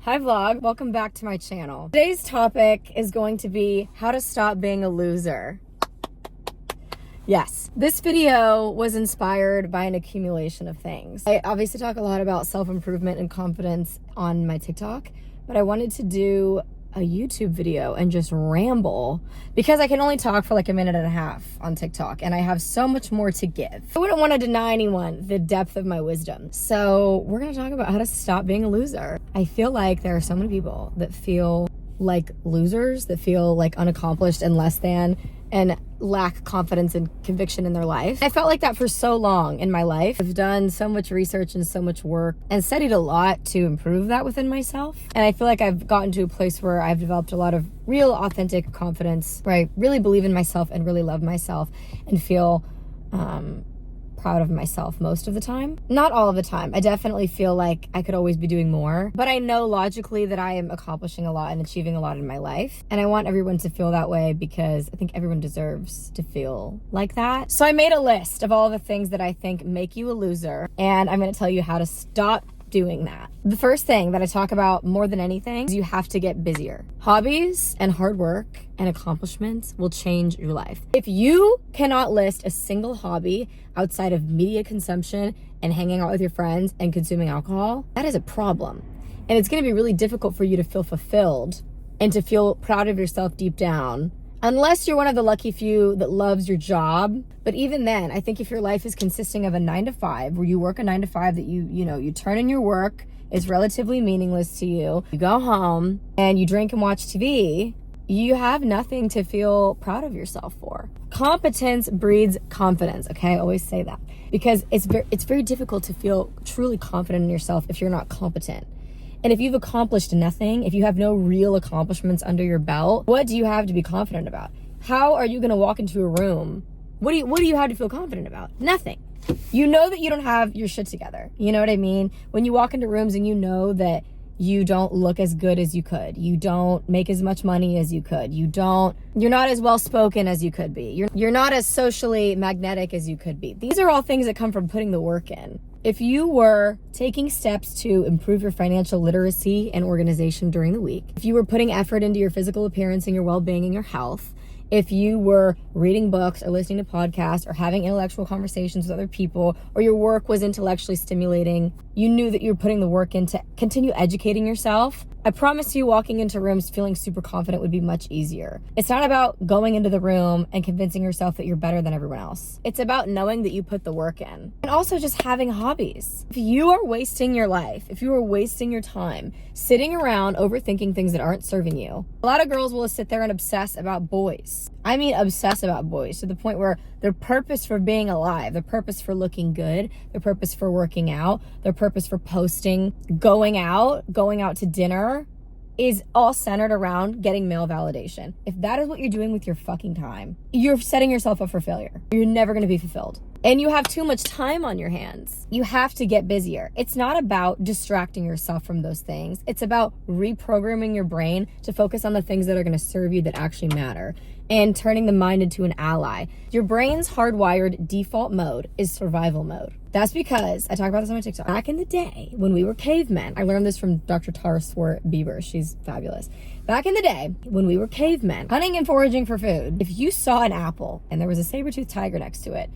Hi vlog, welcome back to my channel. Today's topic is going to be how to stop being a loser. Yes, this video was inspired by an accumulation of things. I obviously talk a lot about self-improvement and confidence on my TikTok, but I wanted to do a YouTube video and just ramble because I can only talk for like a minute and a half on TikTok and I have so much more to give. I wouldn't want to deny anyone the depth of my wisdom. So we're going to talk about how to stop being a loser. I feel like there are so many people that feel like losers, that feel like unaccomplished and less than, and lack confidence and conviction in their life. I felt like that for so long in my life. I've done so much research and so much work and studied a lot to improve that within myself. And I feel like I've gotten to a place where I've developed a lot of real authentic confidence, where I really believe in myself and really love myself and feel proud of myself most of the time. Not all of the time. I definitely feel like I could always be doing more, but I know logically that I am accomplishing a lot and achieving a lot in my life. And I want everyone to feel that way because I think everyone deserves to feel like that. So I made a list of all the things that I think make you a loser, and I'm going to tell you how to stop doing that. The first thing that I talk about more than anything is you have to get busier. Hobbies and hard work and accomplishments will change your life. If you cannot list a single hobby outside of media consumption and hanging out with your friends and consuming alcohol, that is a problem. And it's going to be really difficult for you to feel fulfilled and to feel proud of yourself deep down, unless you're one of the lucky few that loves your job. But even then, I think if your life is consisting of a 9-to-5, where you work a 9-to-5 that you turn in your work, is relatively meaningless to you, you go home and you drink and watch TV, you have nothing to feel proud of yourself for. Competence breeds confidence, okay? I always say that because it's very difficult to feel truly confident in yourself if you're not competent. And if you've accomplished nothing, if you have no real accomplishments under your belt, what do you have to be confident about? How are you going to walk into a room? What do you have to feel confident about? Nothing. You know that you don't have your shit together. You know what I mean? When you walk into rooms and you know that you don't look as good as you could, you don't make as much money as you could, you're not as well spoken as you could be, you're not as socially magnetic as you could be. These are all things that come from putting the work in. If you were taking steps to improve your financial literacy and organization during the week, if you were putting effort into your physical appearance and your well-being and your health, if you were reading books or listening to podcasts or having intellectual conversations with other people, or your work was intellectually stimulating, you knew that you were putting the work in to continue educating yourself, I promise you walking into rooms feeling super confident would be much easier. It's not about going into the room and convincing yourself that you're better than everyone else. It's about knowing that you put the work in. And also just having hobbies. If you are wasting your life, if you are wasting your time sitting around overthinking things that aren't serving you, a lot of girls will sit there and obsess about boys. I mean obsess about boys to the point where their purpose for being alive, their purpose for looking good, their purpose for working out, their purpose for posting, going out to dinner is all centered around getting male validation. If that is what you're doing with your fucking time, you're setting yourself up for failure. You're never going to be fulfilled. And you have too much time on your hands. You have to get busier. It's not about distracting yourself from those things. It's about reprogramming your brain to focus on the things that are going to serve you, that actually matter, and turning the mind into an ally. Your brain's hardwired default mode is survival mode. That's because, I talk about this on my TikTok, back in the day when we were cavemen, I learned this from Dr. Tara Swart Bieber, she's fabulous. Back in the day when we were cavemen, hunting and foraging for food, if you saw an apple and there was a saber-toothed tiger next to it,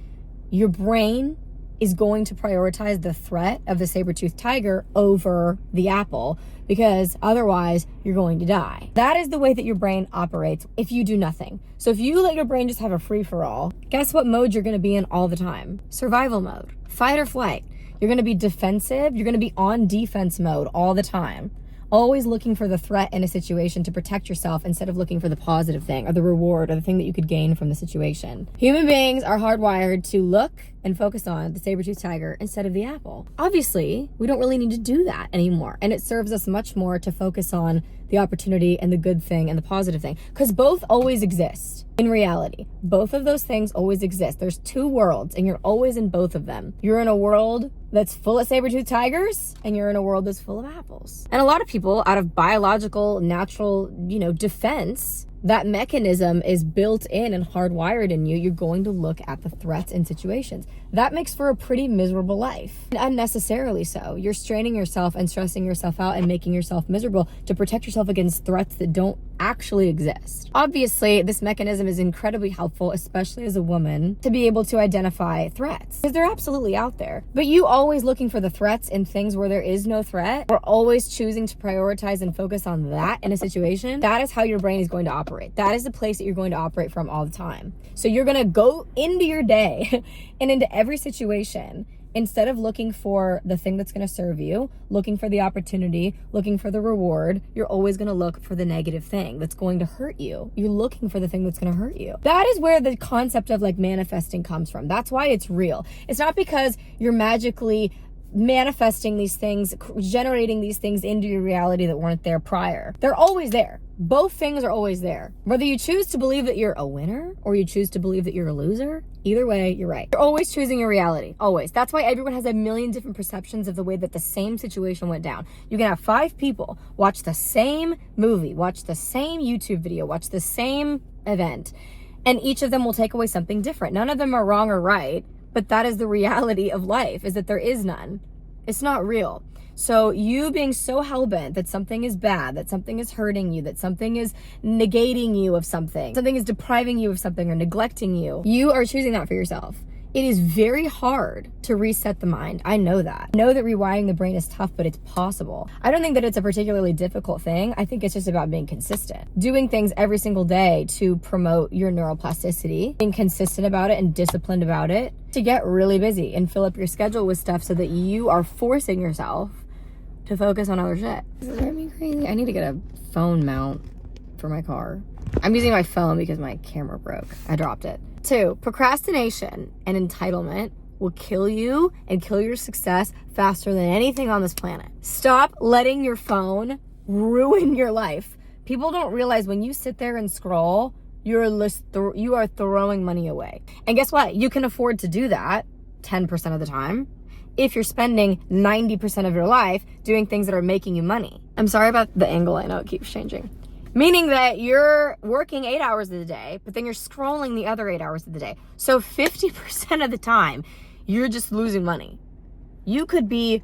your brain is going to prioritize the threat of the saber-toothed tiger over the apple, because otherwise you're going to die. That is the way that your brain operates if you do nothing. So if you let your brain just have a free-for-all, guess what mode you're going to be in all the time? Survival mode. Fight or flight. You're going to be defensive. You're going to be on defense mode all the time. Always looking for the threat in a situation to protect yourself instead of looking for the positive thing or the reward or the thing that you could gain from the situation. Human beings are hardwired to look and focus on the saber-toothed tiger instead of the apple. Obviously, we don't really need to do that anymore. And it serves us much more to focus on the opportunity and the good thing and the positive thing, because both always exist in reality. Both of those things always exist. There's two worlds and you're always in both of them. You're in a world that's full of saber-toothed tigers, and you're in a world that's full of apples. And a lot of people, out of biological, natural, defense, that mechanism is built in and hardwired in you. You're going to look at the threats in situations. That makes for a pretty miserable life. And unnecessarily so. You're straining yourself and stressing yourself out and making yourself miserable to protect yourself against threats that don't actually exist. Obviously, this mechanism is incredibly helpful, especially as a woman, to be able to identify threats, because they're absolutely out there. But you always looking for the threats in things where there is no threat, or always choosing to prioritize and focus on that in a situation, that is how your brain is going to operate. That is the place that you're going to operate from all the time. So you're going to go into your day and into every situation, instead of looking for the thing that's going to serve you, looking for the opportunity, looking for the reward, you're always going to look for the negative thing that's going to hurt you. You're looking for the thing that's going to hurt you. That is where the concept of like manifesting comes from. That's why it's real. It's not because you're magically manifesting these things, generating these things into your reality that weren't there prior. They're always there. Both things are always there. Whether you choose to believe that you're a winner or you choose to believe that you're a loser, either way, you're right. You're always choosing your reality. Always. That's why everyone has a million different perceptions of the way that the same situation went down. You can have 5 people watch the same movie, watch the same YouTube video, watch the same event, and each of them will take away something different. None of them are wrong or right, but that is the reality of life, is that there is none. It's not real. So you being so hell-bent that something is bad, that something is hurting you, that something is negating you of something is depriving you of something or neglecting you, you are choosing that for yourself. It is very hard to reset the mind. I know that. I know that rewiring the brain is tough, but it's possible. I don't think that it's a particularly difficult thing. I think it's just about being consistent. Doing things every single day to promote your neuroplasticity, being consistent about it and disciplined about it, to get really busy and fill up your schedule with stuff so that you are forcing yourself to focus on other shit. This is driving me crazy. I need to get a phone mount for my car. I'm using my phone because my camera broke. I dropped it. 2, procrastination and entitlement will kill you and kill your success faster than anything on this planet. Stop letting your phone ruin your life. People don't realize when you sit there and scroll, you are throwing money away. And guess what? You can afford to do that 10% of the time if you're spending 90% of your life doing things that are making you money. I'm sorry about the angle. I know it keeps changing. Meaning that you're working 8 hours of the day, but then you're scrolling the other 8 hours of the day. So 50% of the time, you're just losing money. You could be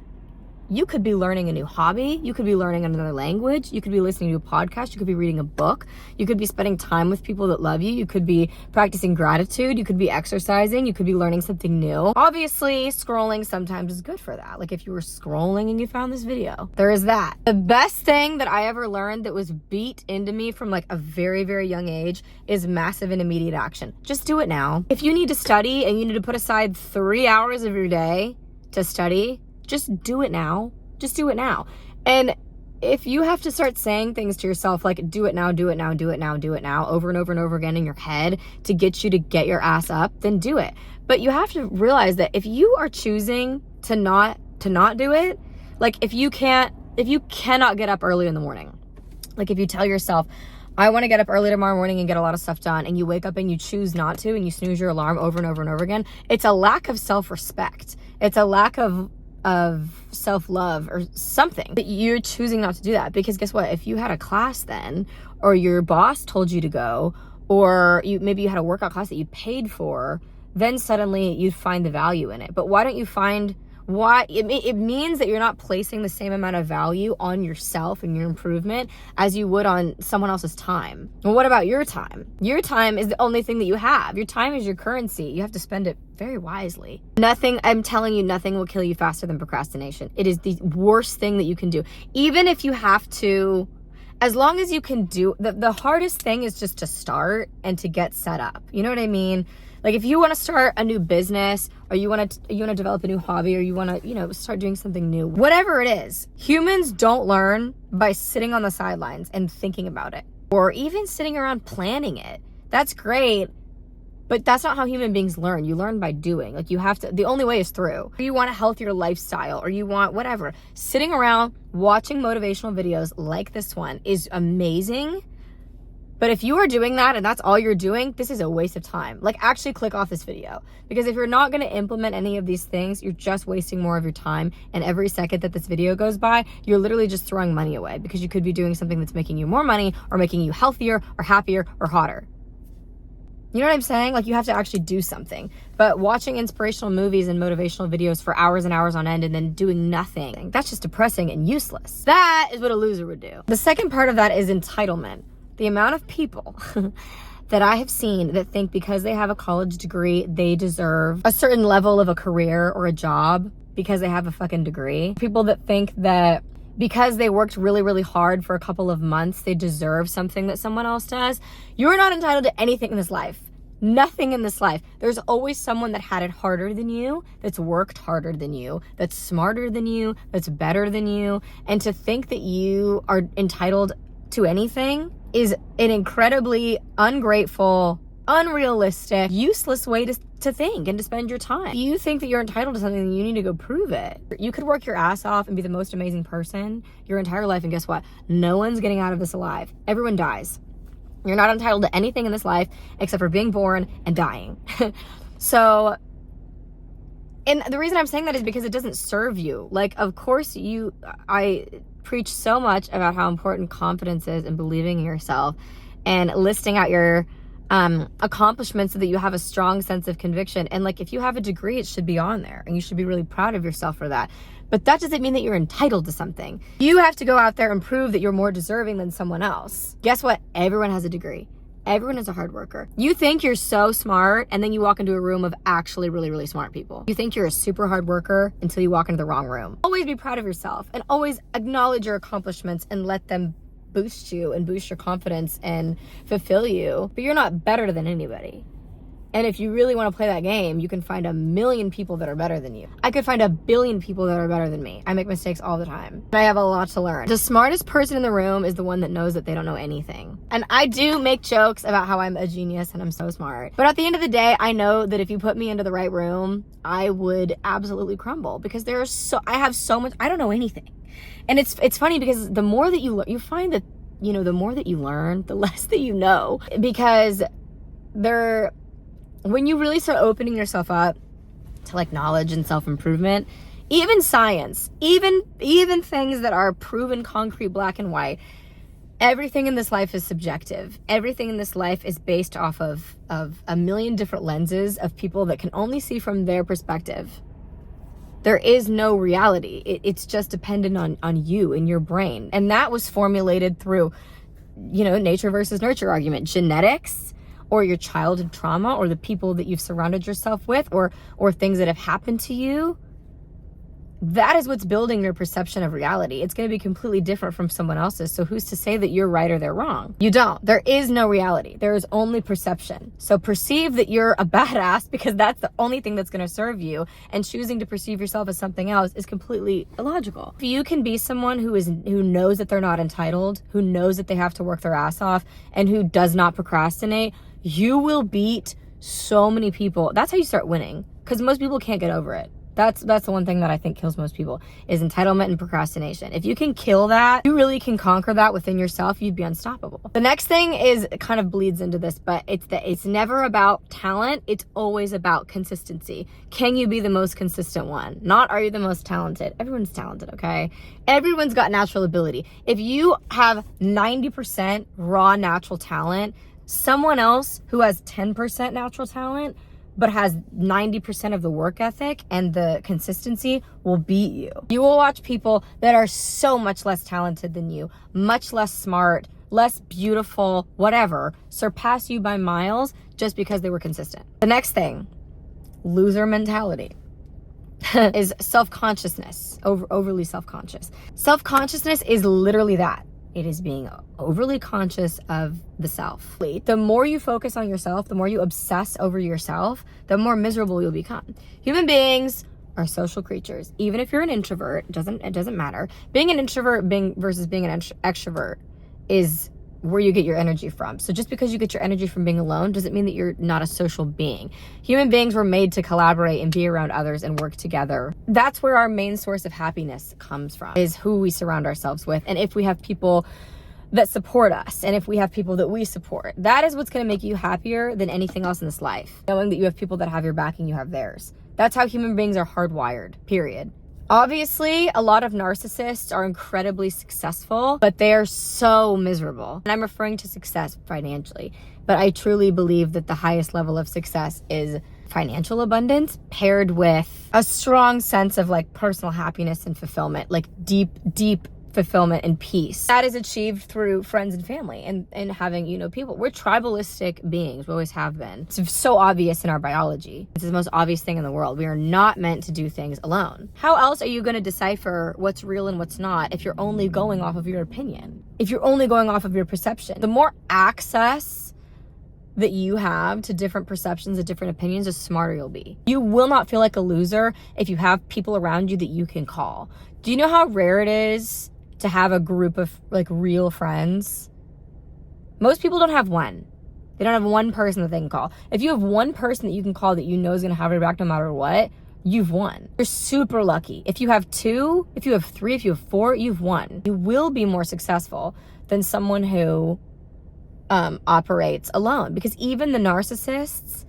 learning a new hobby. You could be learning another language. You could be listening to a podcast. You could be reading a book. You could be spending time with people that love you. You could be practicing gratitude. You could be exercising. You could be learning something new. Obviously, scrolling sometimes is good for that. Like if you were scrolling and you found this video, there is that. The best thing that I ever learned that was beat into me from like a very, very young age is massive and immediate action. Just do it now. If you need to study and you need to put aside 3 hours of your day to study, just do it now. Just do it now. And if you have to start saying things to yourself like do it now, do it now, do it now, do it now, over and over and over again in your head to get you to get your ass up, then do it. But you have to realize that if you are choosing to not do it, like if you cannot get up early in the morning, like if you tell yourself, I want to get up early tomorrow morning and get a lot of stuff done, and you wake up and you choose not to and you snooze your alarm over and over and over again, it's a lack of self-respect. It's a lack of self-love or something, but you're choosing not to do that. Because guess what? If you had a class then, or your boss told you to go, or maybe you had a workout class that you paid for, then suddenly you'd find the value in it. But why don't you find why? It means that you're not placing the same amount of value on yourself and your improvement as you would on someone else's time. Well, what about your time? Your time is the only thing that you have. Your time is your currency. You have to spend it very wisely. I'm telling you, nothing will kill you faster than procrastination. It is the worst thing that you can do. Even if you have to, as long as you can do, the hardest thing is just to start and to get set up. You know what I mean? Like if you want to start a new business, or you want to develop a new hobby, or you want to, start doing something new, whatever it is, humans don't learn by sitting on the sidelines and thinking about it, or even sitting around planning it. That's great, but that's not how human beings learn. You learn by doing. Like the only way is through. You want a healthier lifestyle, or you want whatever. Sitting around watching motivational videos like this one is amazing, But if you are doing that and that's all you're doing, this is a waste of time. Like, actually click off this video, because if you're not going to implement any of these things, you're just wasting more of your time. And every second that this video goes by, you're literally just throwing money away, because you could be doing something that's making you more money or making you healthier or happier or hotter. You know what I'm saying? Like, you have to actually do something. But watching inspirational movies and motivational videos for hours and hours on end and then doing nothing, that's just depressing and useless. That is what a loser would do. The second part of that is entitlement. The amount of people that I have seen that think because they have a college degree, they deserve a certain level of a career or a job because they have a fucking degree. People that think that because they worked really, really hard for a couple of months, they deserve something that someone else does. You're not entitled to anything in this life. Nothing in this life. There's always someone that had it harder than you, that's worked harder than you, that's smarter than you, that's better than you. And to think that you are entitled to anything is an incredibly ungrateful, unrealistic, useless way to think and to spend your time. If you think that you're entitled to something, then you need to go prove it. You could work your ass off and be the most amazing person your entire life, and guess what? No one's getting out of this alive. Everyone dies. You're not entitled to anything in this life except for being born and dying. So, and the reason I'm saying that is because it doesn't serve you. Like, of course I preach so much about how important confidence is and believing in yourself and listing out your accomplishments so that you have a strong sense of conviction. And like, if you have a degree, it should be on there and you should be really proud of yourself for that. But that doesn't mean that you're entitled to something. You have to go out there and prove that you're more deserving than someone else. Guess what? Everyone has a degree. Everyone is a hard worker. You think you're so smart, and then you walk into a room of actually really, really smart people. You think you're a super hard worker until you walk into the wrong room. Always be proud of yourself and always acknowledge your accomplishments and let them boost you and boost your confidence and fulfill you. But you're not better than anybody. And if you really want to play that game, you can find a million people that are better than you. I could find a billion people that are better than me. I make mistakes all the time. I have a lot to learn. The smartest person in the room is the one that knows that they don't know anything. And I do make jokes about how I'm a genius and I'm so smart. But at the end of the day, I know that if you put me into the right room, I would absolutely crumble, because I have so much, I don't know anything. And it's funny, because the more that you find that, you know, the more that you learn, the less that you know, because when you really start opening yourself up to like knowledge and self-improvement, even science, even things that are proven concrete, black and white, everything in this life is subjective. Everything in this life is based off of a million different lenses of people that can only see from their perspective. There is no reality. It's just dependent on you and your brain. And that was formulated through, you know, nature versus nurture argument, genetics, or your childhood trauma, or the people that you've surrounded yourself with, or things that have happened to you. That is what's building your perception of reality. It's going to be completely different from someone else's. So who's to say that you're right or they're wrong? You don't. There is no reality. There is only perception. So perceive that you're a badass, because that's the only thing that's going to serve you. And choosing to perceive yourself as something else is completely illogical. If you can be someone who knows that they're not entitled, who knows that they have to work their ass off, and who does not procrastinate, you will beat so many people. That's how you start winning, because most people can't get over it. That's the one thing that I think kills most people, is entitlement and procrastination. If you can kill that, you really can conquer that within yourself, you'd be unstoppable. The next thing kind of bleeds into this, but it's never about talent. It's always about consistency. Can you be the most consistent one? Not are you the most talented? Everyone's talented, okay? Everyone's got natural ability. If you have 90% raw natural talent, someone else who has 10% natural talent but has 90% of the work ethic and the consistency will beat you. You will watch people that are so much less talented than you, much less smart, less beautiful, whatever, surpass you by miles just because they were consistent. The next thing, loser mentality, is self-consciousness, overly self-conscious. Self-consciousness is literally that. It is being overly conscious of the self. The more you focus on yourself, the more you obsess over yourself, the more miserable you'll become. Human beings are social creatures. Even if you're an introvert, it doesn't matter. Being an introvert versus being an extrovert is where you get your energy from. So just because you get your energy from being alone doesn't mean that you're not a social being. Human beings were made to collaborate and be around others and work together. That's where our main source of happiness comes from, is who we surround ourselves with. And if we have people that support us, and if we have people that we support. That is what's going to make you happier than anything else in this life. Knowing that you have people that have your back and you have theirs. That's how human beings are hardwired, period. Obviously, a lot of narcissists are incredibly successful, but they are so miserable. And I'm referring to success financially, but I truly believe that the highest level of success is financial abundance paired with a strong sense of like personal happiness and fulfillment, like deep fulfillment and peace. That is achieved through friends and family and having, people. We're tribalistic beings. We always have been. It's so obvious in our biology. It's the most obvious thing in the world. We are not meant to do things alone. How else are you going to decipher what's real and what's not if you're only going off of your opinion? If you're only going off of your perception? The more access that you have to different perceptions and different opinions, the smarter you'll be. You will not feel like a loser if you have people around you that you can call. Do you know how rare it is to have a group of like real friends? Most people don't have one. They don't have one person that they can call. If you have one person that you can call that you know is going to have your back no matter what, you've won. You're super lucky. If you have 2, if you have 3, if you have 4, you've won. You will be more successful than someone who operates alone, because even the narcissists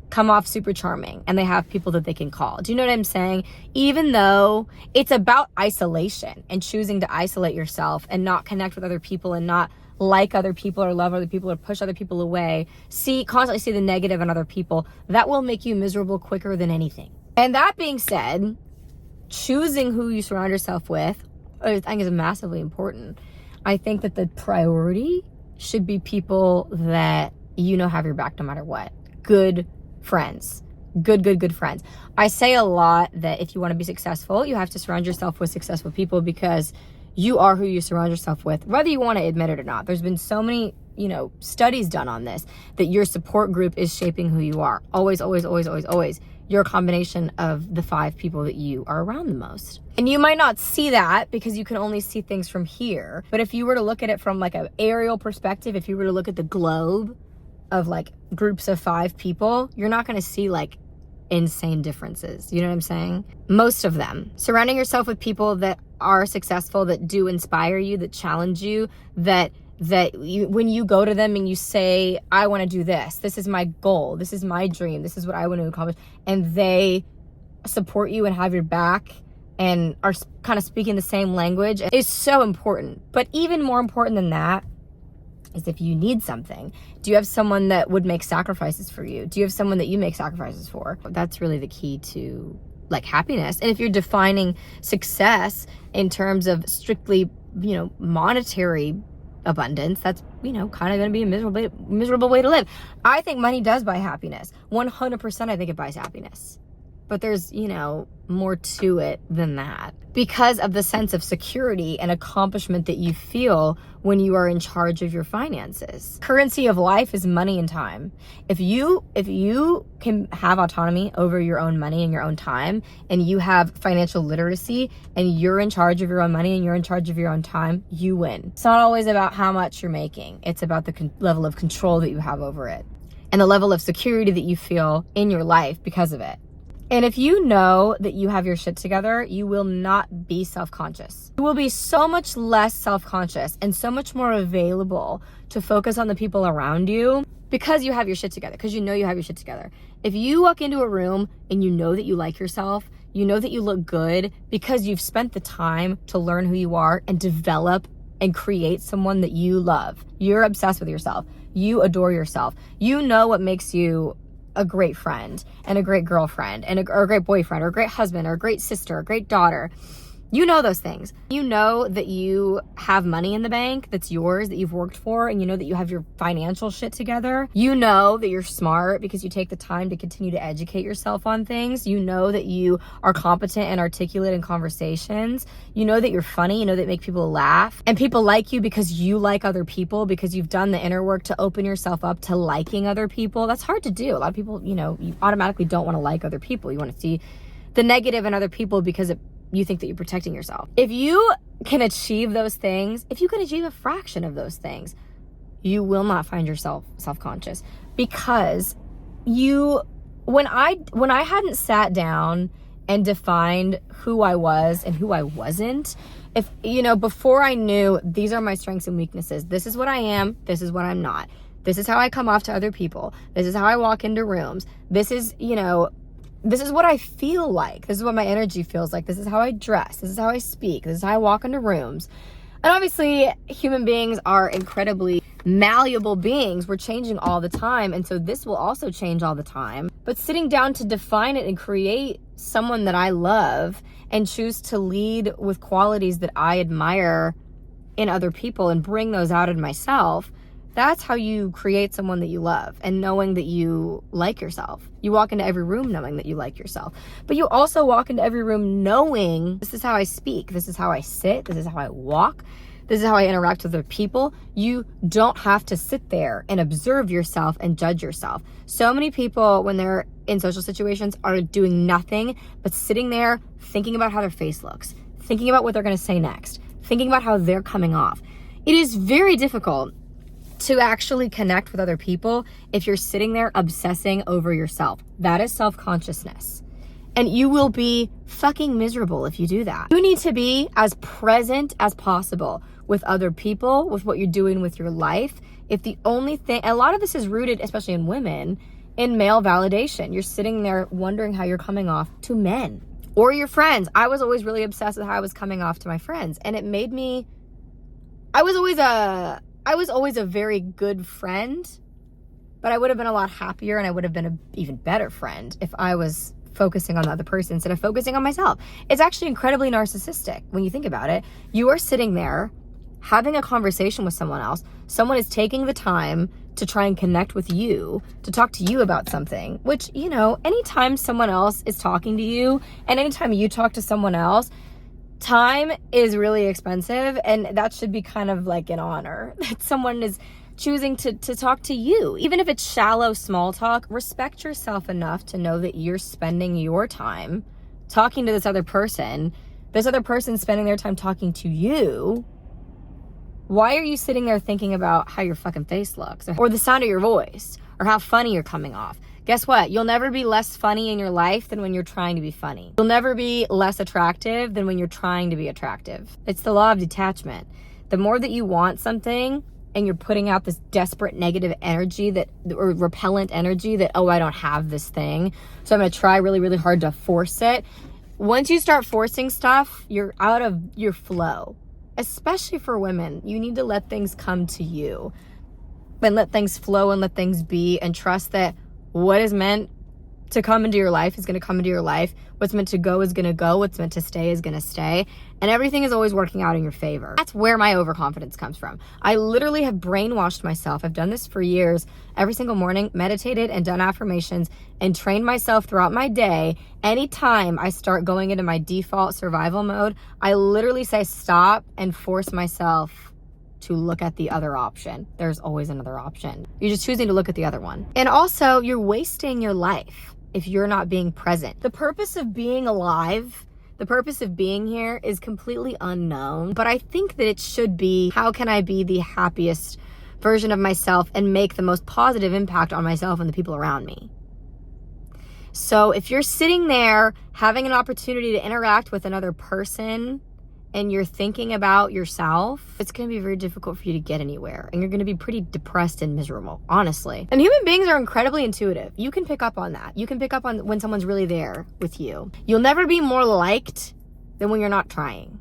come off super charming and they have people that they can call. Do you know what I'm saying? Even though it's about isolation and choosing to isolate yourself and not connect with other people and not like other people or love other people or push other people away, constantly see the negative in other people, that will make you miserable quicker than anything. And that being said, choosing who you surround yourself with, I think, is massively important. I think that the priority should be people that have your back no matter what. Good friends. Good friends. I say a lot that if you want to be successful, you have to surround yourself with successful people, because you are who you surround yourself with, whether you want to admit it or not. There's been so many, studies done on this, that your support group is shaping who you are. Always. You're a combination of the 5 people that you are around the most. And you might not see that because you can only see things from here. But if you were to look at it from like an aerial perspective, if you were to look at the globe of like groups of 5 people, you're not going to see like insane differences. You know what I'm saying? Most of them. Surrounding yourself with people that are successful, that do inspire you, that challenge you, that you, when you go to them and you say, I want to do this is my goal, this is my dream, this is what I want to accomplish, and they support you and have your back and are kind of speaking the same language, is so important. But even more important than that is if you need something, do you have someone that would make sacrifices for you? Do you have someone that you make sacrifices for? That's really the key to like happiness. And if you're defining success in terms of strictly, monetary abundance, that's, kind of going to be a miserable way to live. I think money does buy happiness. 100% I think it buys happiness. But there's, more to it than that, because of the sense of security and accomplishment that you feel when you are in charge of your finances. Currency of life is money and time. If you can have autonomy over your own money and your own time, and you have financial literacy, and you're in charge of your own money and you're in charge of your own time, you win. It's not always about how much you're making. It's about the level of control that you have over it and the level of security that you feel in your life because of it. And if you know that you have your shit together, you will not be self-conscious. You will be so much less self-conscious and so much more available to focus on the people around you, because you have your shit together, because you have your shit together. If you walk into a room and you know that you like yourself, you know that you look good because you've spent the time to learn who you are and develop and create someone that you love. You're obsessed with yourself. You adore yourself. You know what makes you a great friend and a great girlfriend and or a great boyfriend or a great husband or a great sister, a great daughter. You know those things. You know that you have money in the bank that's yours, that you've worked for, and you know that you have your financial shit together. You know that you're smart because you take the time to continue to educate yourself on things. You know that you are competent and articulate in conversations. You know that you're funny. You know that make people laugh. And people like you because you like other people, because you've done the inner work to open yourself up to liking other people. That's hard to do. A lot of people, you automatically don't want to like other people. You want to see the negative in other people because you think that you're protecting yourself. If you can achieve those things, if you can achieve a fraction of those things, you will not find yourself self-conscious, because when I hadn't sat down and defined who I was and who I wasn't, If, before I knew these are my strengths and weaknesses, this is what I am, this is what I'm not. This is how I come off to other people. This is how I walk into rooms. This is what I feel like. This is what my energy feels like. This is how I dress. This is how I speak. This is how I walk into rooms. And obviously, human beings are incredibly malleable beings. We're changing all the time. And so this will also change all the time. But sitting down to define it and create someone that I love and choose to lead with qualities that I admire in other people and bring those out in myself, that's how you create someone that you love, and knowing that you like yourself. You walk into every room knowing that you like yourself. But you also walk into every room knowing this is how I speak, this is how I sit, this is how I walk, this is how I interact with other people. You don't have to sit there and observe yourself and judge yourself. So many people, when they're in social situations, are doing nothing but sitting there thinking about how their face looks, thinking about what they're going to say next, thinking about how they're coming off. It is very difficult to actually connect with other people if you're sitting there obsessing over yourself. That is self-consciousness. And you will be fucking miserable if you do that. You need to be as present as possible with other people, with what you're doing with your life. If the only thing, a lot of this is rooted, especially in women, in male validation. You're sitting there wondering how you're coming off to men or your friends. I was always really obsessed with how I was coming off to my friends. And it made me, I was always a very good friend, but I would have been a lot happier and I would have been an even better friend if I was focusing on the other person instead of focusing on myself. It's actually incredibly narcissistic when you think about it. You are sitting there having a conversation with someone else. Someone is taking the time to try and connect with you, to talk to you about something, which, anytime someone else is talking to you and anytime you talk to someone else, time is really expensive, and that should be kind of like an honor that someone is choosing to talk to you. Even if it's shallow small talk, respect yourself enough to know that you're spending your time talking to this other person spending their time talking to you. Why are you sitting there thinking about how your fucking face looks or the sound of your voice or how funny you're coming off? Guess what? You'll never be less funny in your life than when you're trying to be funny. You'll never be less attractive than when you're trying to be attractive. It's the law of detachment. The more that you want something and you're putting out this desperate negative energy or repellent energy that, oh, I don't have this thing, so I'm going to try really, really hard to force it. Once you start forcing stuff, you're out of your flow. Especially for women, you need to let things come to you and let things flow and let things be, and trust that what is meant to come into your life is going to come into your life. What's meant to go is going to go. What's meant to stay is going to stay. And everything is always working out in your favor. That's where my overconfidence comes from. I literally have brainwashed myself. I've done this for years. Every single morning, meditated and done affirmations and trained myself throughout my day. Anytime I start going into my default survival mode, I literally say stop and force myself to look at the other option. There's always another option. You're just choosing to look at the other one. And also, you're wasting your life if you're not being present. The purpose of being alive, the purpose of being here is completely unknown, but I think that it should be, how can I be the happiest version of myself and make the most positive impact on myself and the people around me? So if you're sitting there having an opportunity to interact with another person and you're thinking about yourself, it's going to be very difficult for you to get anywhere. And you're going to be pretty depressed and miserable, honestly. And human beings are incredibly intuitive. You can pick up on that. You can pick up on when someone's really there with you. You'll never be more liked than when you're not trying,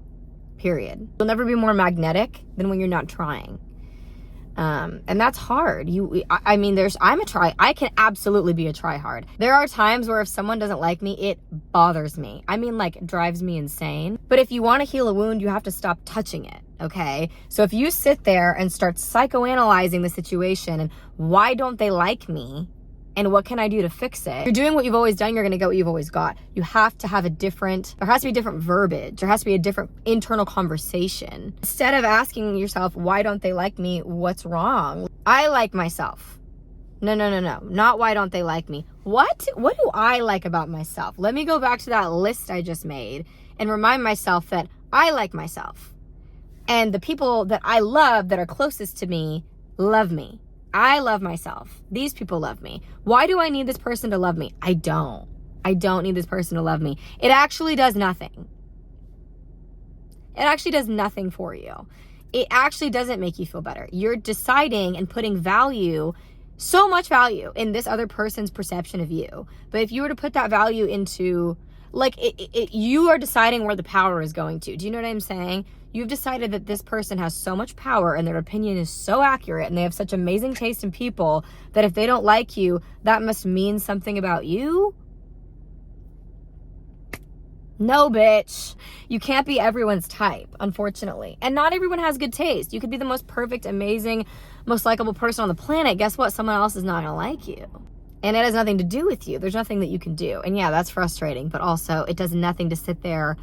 period. You'll never be more magnetic than when you're not trying. And that's hard. I can absolutely be a try-hard. There are times where if someone doesn't like me, it bothers me. Drives me insane. But if you want to heal a wound, you have to stop touching it, okay? So if you sit there and start psychoanalyzing the situation and why don't they like me? And what can I do to fix it? You're doing what you've always done, you're gonna get what you've always got. You have to have there has to be different verbiage. There has to be a different internal conversation. Instead of asking yourself, why don't they like me? What's wrong? I like myself. No. Not why don't they like me. What do I like about myself? Let me go back to that list I just made and remind myself that I like myself. And the people that I love that are closest to me love me. I love myself. These people love me. Why do I need this person to love me? I don't need this person to love me. It actually does nothing. It actually does nothing for you. It actually doesn't make you feel better. You're deciding and putting value, so much value, in this other person's perception of you. But if you were to put that value into, like, you are deciding where the power is going to. Do you know what I'm saying? You've decided that this person has so much power and their opinion is so accurate and they have such amazing taste in people that if they don't like you, that must mean something about you. No, bitch. You can't be everyone's type, unfortunately. And not everyone has good taste. You could be the most perfect, amazing, most likable person on the planet. Guess what? Someone else is not going to like you. And it has nothing to do with you. There's nothing that you can do. And yeah, that's frustrating, but also it does nothing to sit there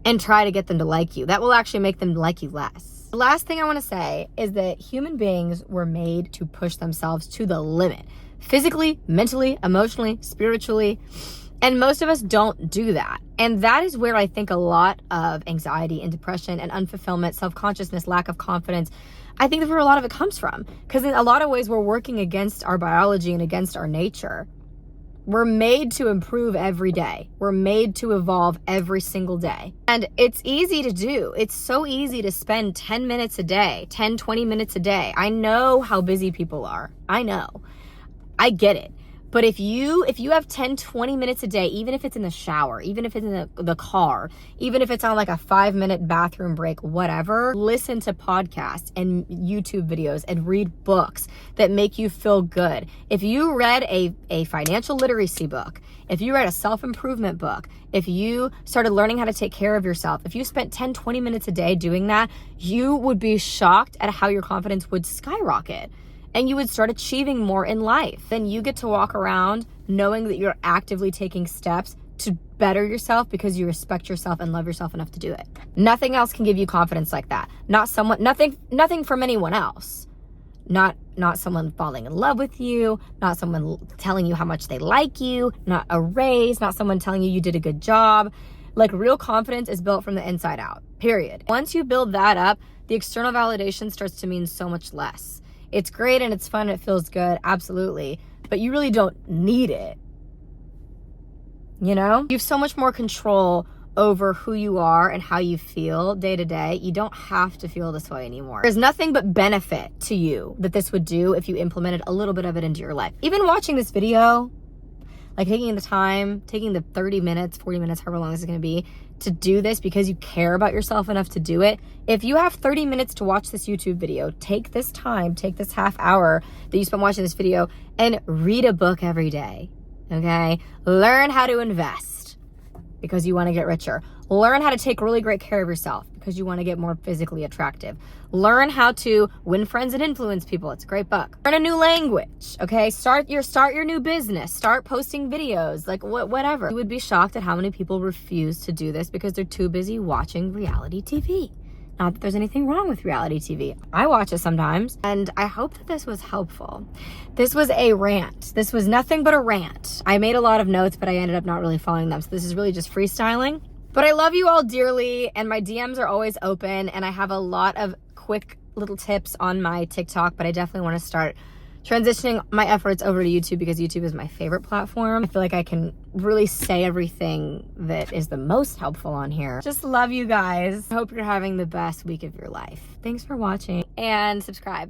and try to get them to like you. That will actually make them like you less. The last thing I want to say is that human beings were made to push themselves to the limit. Physically, mentally, emotionally, spiritually. And most of us don't do that. And that is where I think a lot of anxiety and depression and unfulfillment, self-consciousness, lack of confidence, I think that's where a lot of it comes from. Because in a lot of ways, we're working against our biology and against our nature. We're made to improve every day. We're made to evolve every single day. And it's easy to do. It's so easy to spend 10 minutes a day, 10, 20 minutes a day. I know how busy people are. I know. I get it. But if you have 10, 20 minutes a day, even if it's in the shower, even if it's in the car, even if it's on like a 5-minute bathroom break, whatever, listen to podcasts and YouTube videos and read books that make you feel good. If you read a financial literacy book, if you read a self-improvement book, if you started learning how to take care of yourself, if you spent 10, 20 minutes a day doing that, you would be shocked at how your confidence would skyrocket. And you would start achieving more in life. Then you get to walk around knowing that you're actively taking steps to better yourself because you respect yourself and love yourself enough to do it. Nothing else can give you confidence like that. Nothing from anyone else. Not someone falling in love with you, not someone telling you how much they like you, not a raise, not someone telling you did a good job. Like, real confidence is built from the inside out, period. Once you build that up, the external validation starts to mean so much less. It's great and it's fun and it feels good, absolutely. But you really don't need it. You know? You have so much more control over who you are and how you feel day to day. You don't have to feel this way anymore. There's nothing but benefit to you that this would do if you implemented a little bit of it into your life. Even watching this video, like taking the time, taking the 30 minutes, 40 minutes, however long this is going to be, to do this because you care about yourself enough to do it. If you have 30 minutes to watch this YouTube video, take this time, take this half hour that you spent watching this video and read a book every day, okay? Learn how to invest because you want to get richer. Learn how to take really great care of yourself because you want to get more physically attractive. Learn how to win friends and influence people. It's a great book. Learn a new language, okay? Start your new business. Start posting videos, like whatever. You would be shocked at how many people refuse to do this because they're too busy watching reality TV. Not that there's anything wrong with reality TV. I watch it sometimes, and I hope that this was helpful. This was a rant. This was nothing but a rant. I made a lot of notes, but I ended up not really following them, so this is really just freestyling. But I love you all dearly, and my DMs are always open, and I have a lot of quick little tips on my TikTok, but I definitely want to start transitioning my efforts over to YouTube because YouTube is my favorite platform. I feel like I can really say everything that is the most helpful on here. Just love you guys. I hope you're having the best week of your life. Thanks for watching, and subscribe.